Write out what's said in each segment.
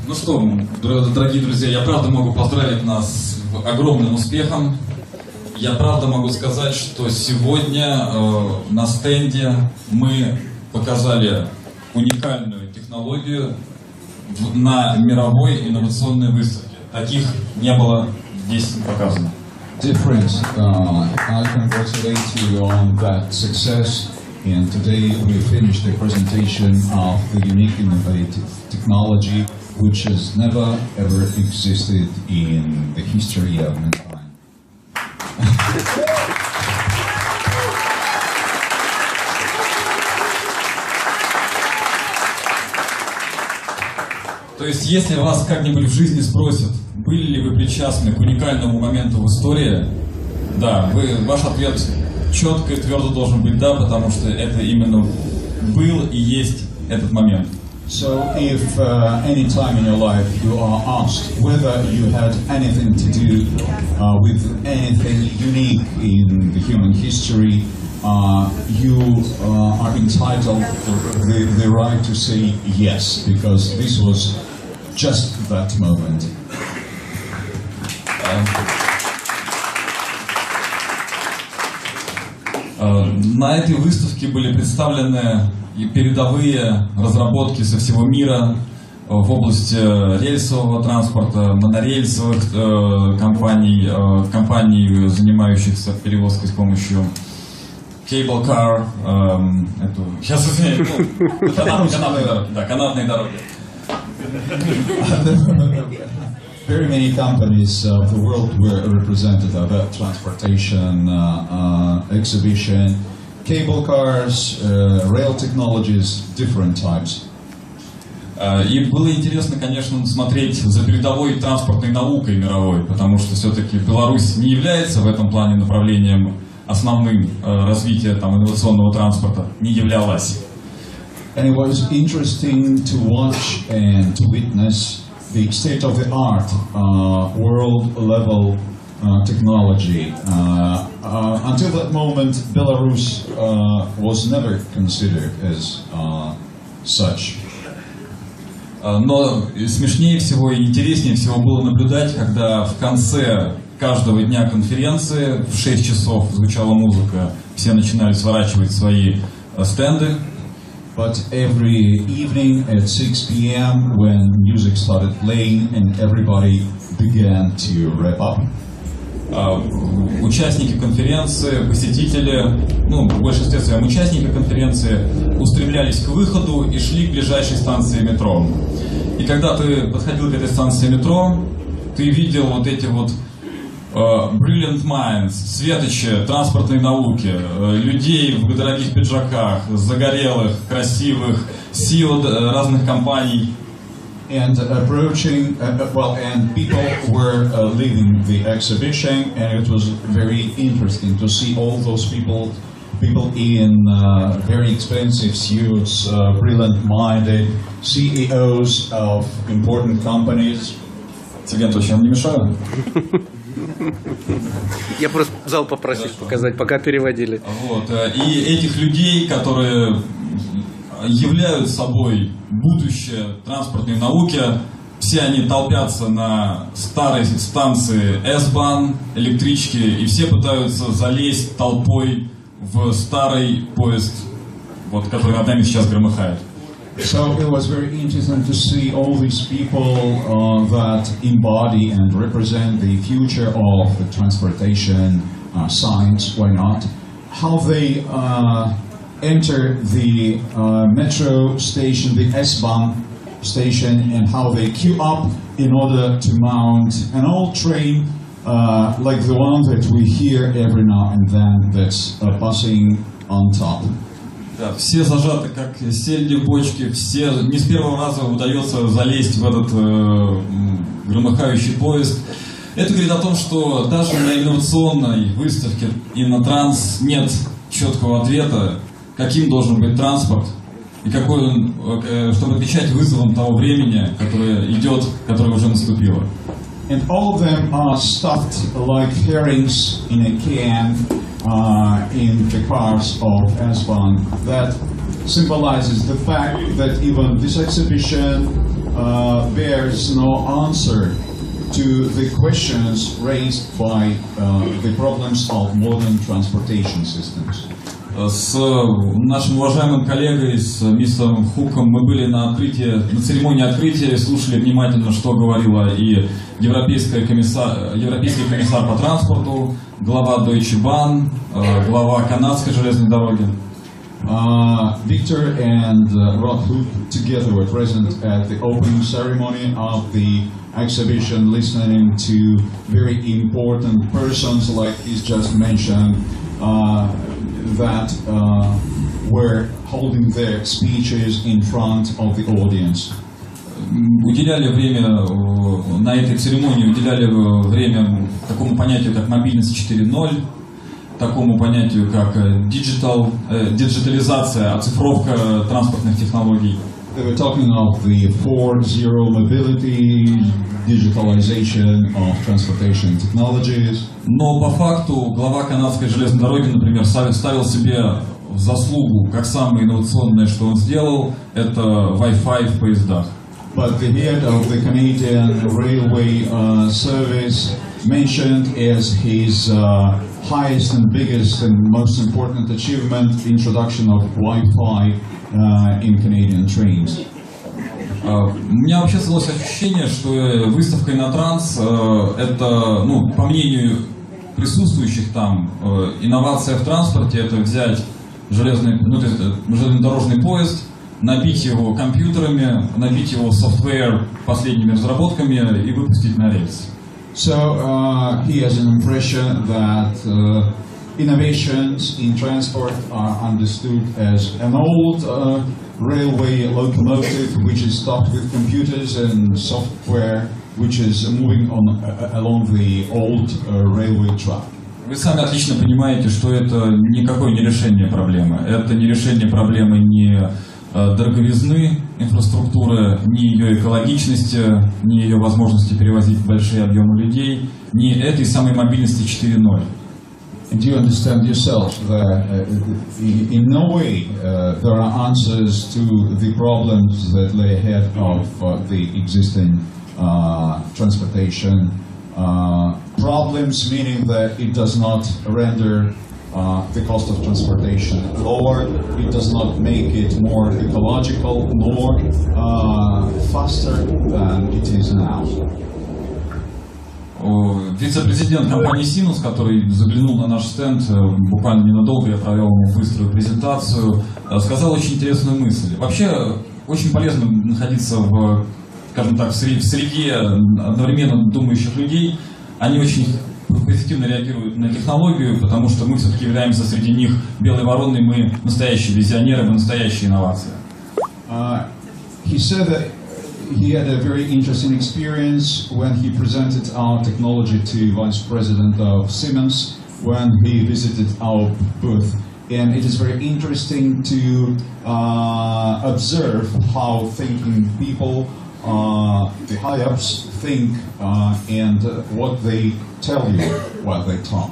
Ну что, дорогие друзья, я правда могу поздравить нас с огромным успехом. Я правда могу сказать, что сегодня на стенде мы показали уникальную технологию на мировой инновационной выставке. Таких не было здесь показано. Different. I congratulate you on that success. And today we finished the presentation of the unique innovative technology which has never ever existed in the history of mankind. То есть, если вас как-нибудь в жизни спросят, были ли вы причастны к уникальному моменту в истории, да, ваш ответ четко и твердо должен быть да, потому что это именно был и есть этот момент. So, if any time in your life you are asked whether you had anything to do with anything unique in the human history, you are entitled the right to say yes, because this was just that moment. На этой выставке были представлены передовые разработки со всего мира в области рельсового транспорта, монорельсовых компаний, занимающихся перевозкой с помощью cable car, сейчас извиняюсь, канатные дороги. Very many companies of the world were represented at that transportation exhibition. Cable cars, rail technologies, different types. И было интересно, конечно, смотреть за передовой транспортной наукой мировой, потому что все-таки Беларусь не является в этом плане направлением основным развития инновационного транспорта, не являлась. And it was interesting to watch and to witness the state-of-the-art world-level technology. Until that moment, Belarus was never considered as such. Но смешнее всего и интереснее всего было наблюдать, когда в конце каждого дня конференции в 6 часов звучала музыка, все начинали сворачивать свои стенды. But every evening at 6 p.m. when music started playing and everybody began to wrap up. Участники конференции, посетители, в большинстве своем участники конференции устремлялись к выходу и шли к ближайшей станции метро. И когда ты подходил к этой станции метро, ты видел вот эти вот brilliant minds, светочи транспортной науки, людей в дорогих пиджаках, загорелых, красивых, CEO разных компаний. And approaching, and people were leaving the exhibition, and it was very interesting to see all those people in very expensive suits, brilliant-minded CEOs of important companies. Тебе точно не мешаю? Я просто зал попросил показать, пока переводили. Вот. И этих людей, которые являют собой будущее транспортной науки, все они толпятся на старой станции S-Bahn, электрички, и все пытаются залезть толпой в старый поезд, который над нами сейчас громыхает. So it was very interesting to see all these people that embody and represent the future of the transportation science, why not, how they enter the metro station, the S-Bahn station, and how they queue up in order to mount an old train like the one that we hear every now and then that's passing on top. Да, все зажаты как сельди в бочке, все не с первого раза удается залезть в этот громыхающий поезд. Это говорит о том, что даже на инновационной выставке InnoTrans нет четкого ответа, каким должен быть транспорт и какой он, чтобы отвечать вызовам того времени, которое идет, которое уже наступило. And all of them are stuffed like herrings in a can in the cars of S-Bahn. That symbolizes the fact that even this exhibition bears no answer to the questions raised by the problems of modern transportation systems. С нашим уважаемым коллегой, с мистером Хуком, мы были на церемонии открытия и слушали внимательно, что говорила и европейский комиссар по транспорту, глава Deutsche Bahn, глава канадской железной дороги. Victor and Rod Hook together were present at the opening ceremony of the exhibition, listening to very important persons like he's just mentioned, that were holding their speeches in front of the audience. Уделяли время на этой церемонии, уделяли время такому понятию, как мобильность 4.0, такому понятию, как диджитализация, оцифровка транспортных технологий. They were talking of the 4.0 mobility, digitalization of transportation technologies. Но по факту глава канадской железной дороги, например, ставил себе в заслугу, как самое инновационное, что он сделал, это Wi-Fi в поездах. But the head of the Canadian Railway Service mentioned as his highest and biggest and most important achievement the introduction of Wi-Fi in Canadian trains. У меня вообще создалось ощущение, что выставка InnoTrans это, по мнению присутствующих там, инновация в транспорте, это взять железнодорожный поезд, набить его компьютерами, набить его софтвер последними разработками и выпустить на рельсы. So he has an impression that innovations in transport are understood as an old railway locomotive which is stocked with computers and software which is moving along the old railway track. Вы сами отлично понимаете, что это никакое не решение проблемы. Это не решение проблемы ни дороговизны инфраструктуры, ни ее экологичности, ни ее возможности перевозить большие объемы людей, ни этой самой мобильности 4.0. And do you understand yourself that in no way there are answers to the problems that lay ahead of the existing transportation problems, meaning that it does not render the cost of transportation lower, it does not make it more ecological, nor faster than it is now. Вице-президент компании Siemens, который заглянул на наш стенд буквально ненадолго, я провел ему быструю презентацию, сказал очень интересную мысль. Вообще, очень полезно находиться в, скажем так, в среде одновременно думающих людей. Они очень позитивно реагируют на технологию, потому что мы все-таки являемся среди них белой вороной, мы настоящие визионеры, мы настоящие инновации. He said that he had a very interesting experience when he presented our technology to Vice President of Siemens when he visited our booth. And it is very interesting to observe how thinking people, the high-ups, think and what they tell you while they talk.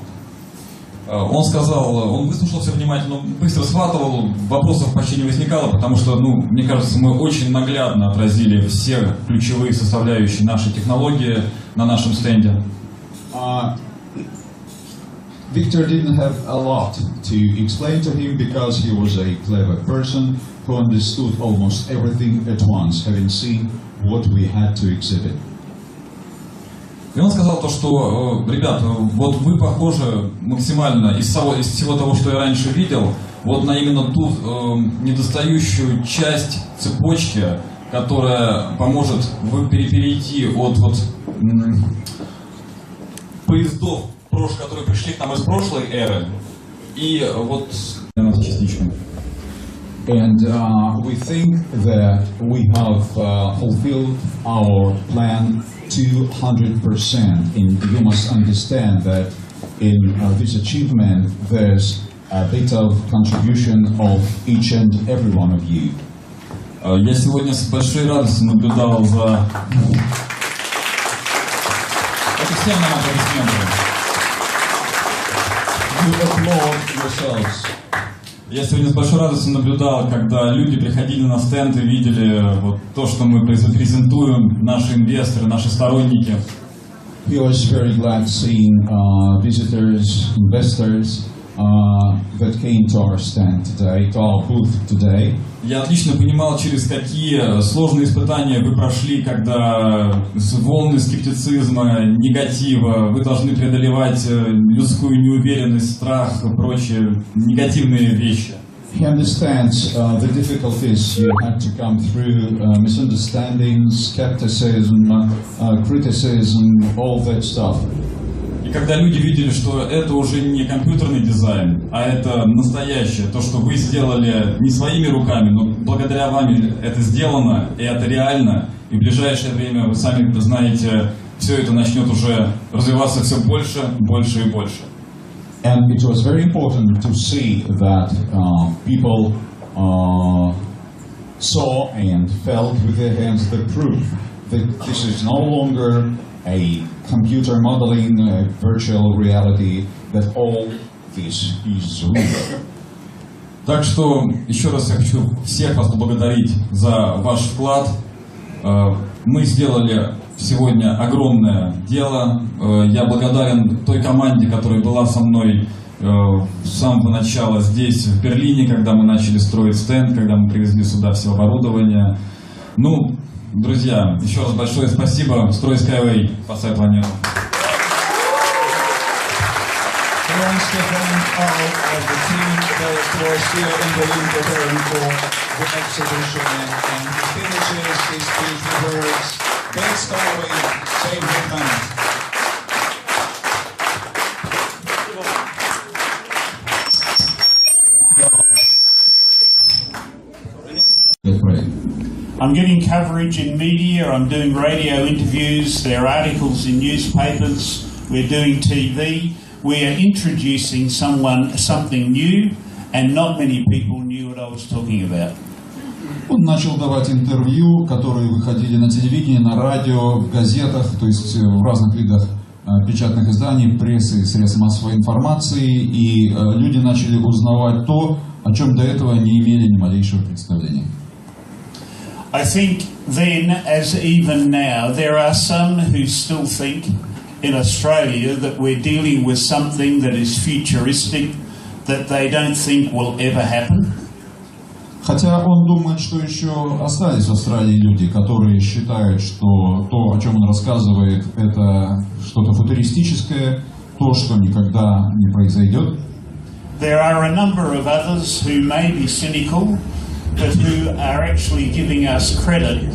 Он сказал, он выслушал все внимательно, быстро схватывал, вопросов почти не возникало, потому что, мне кажется, мы очень наглядно отразили все ключевые составляющие нашей технологии на нашем стенде. Victor didn't have a lot to explain to him because he was a clever person who understood almost everything at once, having seen what we had to exhibit. И он сказал то, что, ребята, вот вы похожи максимально из всего того, что я раньше видел, вот на именно ту недостающую часть цепочки, которая поможет перейти от поездов, которые пришли к нам из прошлой эры, и вот частично. And we think that we have fulfilled our plan 200%. And you must understand that in this achievement there's a bit of contribution of each and every one of you. Я сегодня с большой радостью наблюдал за... Это всем нам аплодисменты. You applaud yourselves. Я сегодня с большой радостью наблюдал, когда люди приходили на стенд и видели вот то, что мы презентуем, наши инвесторы, наши сторонники. He was very glad seeing visitors, investors that came to our stand today, to our booth today. Я отлично понимал, через какие сложные испытания вы прошли, когда волны скептицизма, негатива, вы должны преодолевать людскую неуверенность, страх и прочие негативные вещи. He understands the difficulties you had to come through, misunderstandings, skepticism, criticism, all that stuff. И когда люди видели, что это уже не компьютерный дизайн, а это настоящее, то, что вы сделали не своими руками, но благодаря вам это сделано, и это реально, и в ближайшее время, вы сами знаете, все это начнет уже развиваться все больше, больше и больше. And it was very important to see that people saw and felt with their hands the proof that this is no longer a computer modeling, virtual reality, that all this is real. Так что еще раз я хочу всех вас поблагодарить за ваш вклад. Мы сделали сегодня огромное дело. Я благодарен той команде, которая была со мной с самого начала здесь, в Берлине, когда мы начали строить стенд, когда мы привезли сюда все оборудование. Ну, друзья, еще раз большое спасибо. Строй SkyWay, спасай планету. I'm getting coverage in media, I'm doing radio interviews, there are articles in newspapers, we're doing TV, we are introducing something new, and not many people knew what I was talking about. Он начал давать интервью, которые выходили на телевидении, на радио, в газетах, то есть в разных видах печатных изданий, прессы и средств массовой информации, и люди начали узнавать то, о чем до этого не имели ни малейшего представления. I think then, as even now, there are some who still think in Australia that we're dealing with something that is futuristic, that they don't think will ever happen. Хотя он думает, что еще остались в Австралии люди, которые считают, что то, о чем он рассказывает, это что-то футуристическое, то, что никогда не произойдет. There are a number of others who may be cynical, but who are actually giving us credit,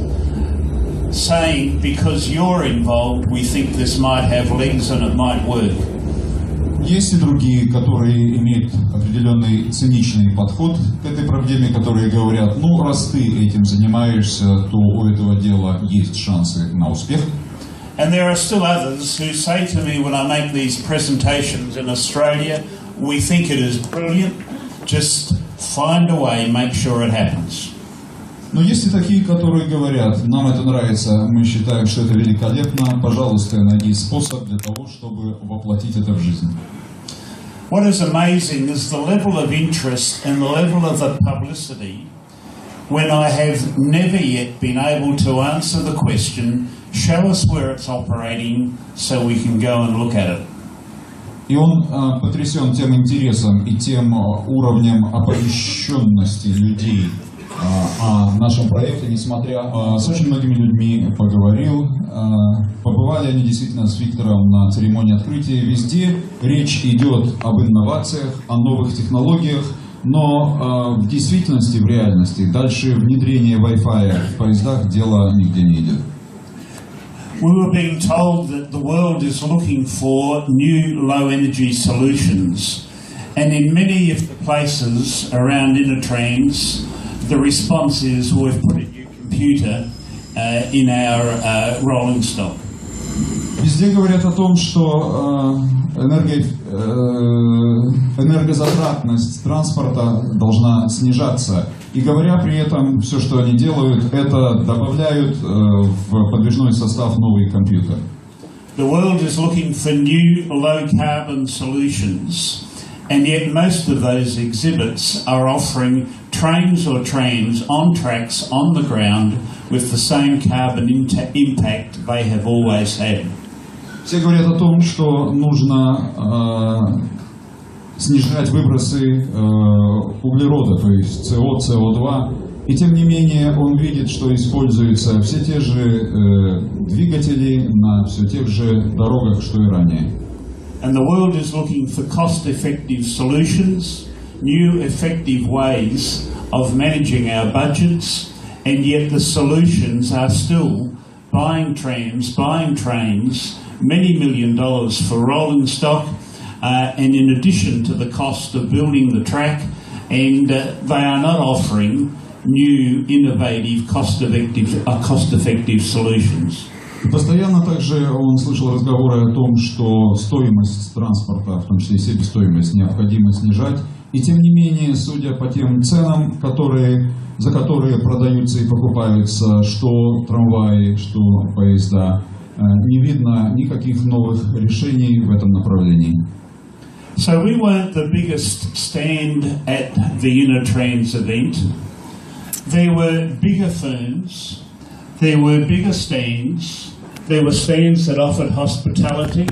saying, because you're involved, we think this might have legs and it might work. Есть и другие, которые имеют определенный циничный подход к этой проблеме, которые говорят, ну, раз ты этим занимаешься, то у этого дела есть шансы на успех. And there are still others who say to me when I make these presentations in Australia, we think it is brilliant, just find a way, make sure it happens. Но есть и такие, которые говорят, нам это нравится, мы считаем, что это великолепно, пожалуйста, найди способ для того, чтобы воплотить это в жизнь. What is amazing is the level of interest and the level of the publicity when I have never yet been able to answer the question, show us where it's operating so we can go and look at it. И он потрясен тем интересом и тем уровнем оповещенности людей о нашем проекте, несмотря с очень многими людьми поговорил. Побывали они действительно с Виктором на церемонии открытия. Везде речь идет об инновациях, о новых технологиях, но в действительности, в реальности, дальше внедрение Wi-Fi в поездах дело нигде не идет. We were being told that the world is looking for new low-energy solutions, and in many of the places around InnoTrans, the response is we've put a new computer in our rolling stock. Везде говорят о том, что энергозатратность транспорта должна снижаться. И говоря при этом, все, что они делают, это добавляют в подвижной состав новый компьютер. The world is looking for new low-carbon solutions, And yet most of those exhibits are offering trains or trains on tracks on the ground with the same carbon impact they have always had. Все говорят о том, что нужно снижать выбросы углерода, то есть СО, СО2, и тем не менее он видит, что используются все те же двигатели на все тех же дорогах, что и ранее. And the world is looking for cost-effective solutions, new effective ways of managing our budgets, and yet the solutions are still buying trams, buying trains, many $1 million for rolling stock, and in addition to the cost of building the track, and they are not offering new, innovative, cost-effective solutions. Постоянно также он слышал разговоры о том, что стоимость транспорта, в том числе и себестоимость, необходимо снижать. И тем не менее, судя по тем ценам, за которые продаются и покупаются что трамваи, что поезда, не видно никаких новых решений в этом направлении. So we weren't the biggest stand at the InnoTrans event. There were bigger firms, there were bigger stands, there were stands that offered hospitality.